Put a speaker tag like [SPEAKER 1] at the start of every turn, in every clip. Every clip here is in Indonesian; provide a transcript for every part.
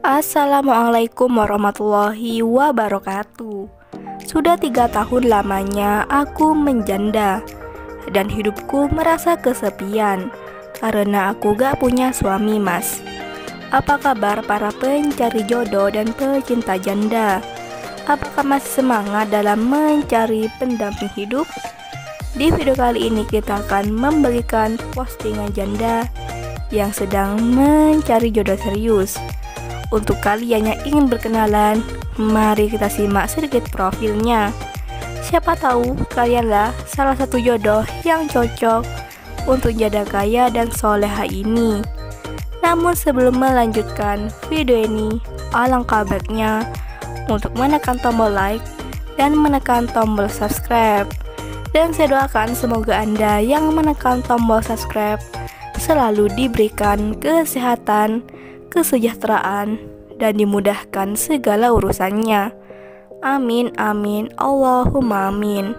[SPEAKER 1] Assalamualaikum warahmatullahi wabarakatuh. Sudah 3 tahun lamanya aku menjanda dan hidupku merasa kesepian karena aku gak punya suami, mas. Apa kabar para pencari jodoh dan pecinta janda? Apakah masih semangat dalam mencari pendamping hidup? Di video kali ini kita akan membagikan postingan janda yang sedang mencari jodoh serius. Untuk kalian yang ingin berkenalan, mari kita simak sedikit profilnya. Siapa tahu kalianlah salah satu jodoh yang cocok untuk janda kaya dan soleha ini. Namun sebelum melanjutkan video ini, alangkah baiknya untuk menekan tombol like dan menekan tombol subscribe. Dan saya doakan semoga Anda yang menekan tombol subscribe selalu diberikan kesehatan, kesejahteraan, dan dimudahkan segala urusannya. Amin, amin, Allahumma amin.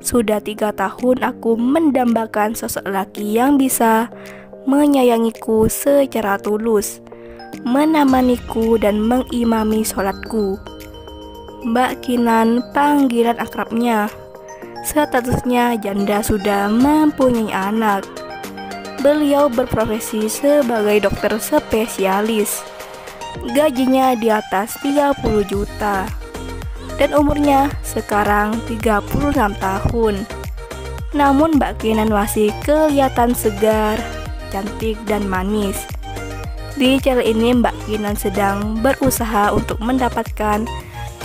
[SPEAKER 1] Sudah 3 tahun aku mendambakan sosok laki yang bisa menyayangiku secara tulus, menemaniku dan mengimami sholatku. Mbak Kinan panggilan akrabnya. Statusnya janda sudah mempunyai anak. Beliau berprofesi sebagai dokter spesialis. Gajinya di atas 30 juta. Dan umurnya sekarang 36 tahun. Namun Mbak Kinan masih kelihatan segar, cantik dan manis. Di channel ini Mbak Kinan sedang berusaha untuk mendapatkan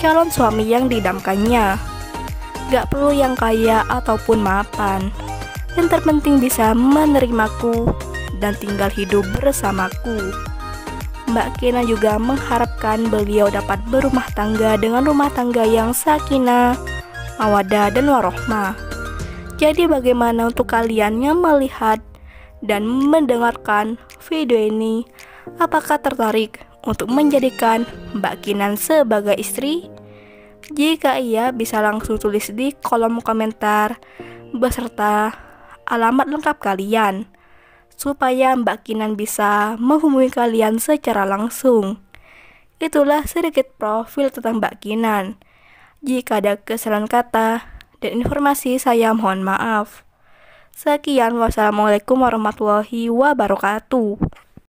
[SPEAKER 1] calon suami yang didamkannya. Gak perlu yang kaya ataupun mapan. Yang terpenting bisa menerimaku dan tinggal hidup bersamaku. Mbak Kinan juga mengharapkan beliau dapat berumah tangga dengan rumah tangga yang sakinah, mawaddah dan warohmah. Jadi bagaimana untuk kalian yang melihat dan mendengarkan video ini? Apakah tertarik untuk menjadikan Mbak Kinan sebagai istri? Jika iya, bisa langsung tulis di kolom komentar beserta alamat lengkap kalian, supaya Mbak Kinan bisa menghubungi kalian secara langsung. Itulah sedikit profil tentang Mbak Kinan. Jika ada kesalahan kata dan informasi, saya mohon maaf. Sekian, wassalamualaikum warahmatullahi wabarakatuh.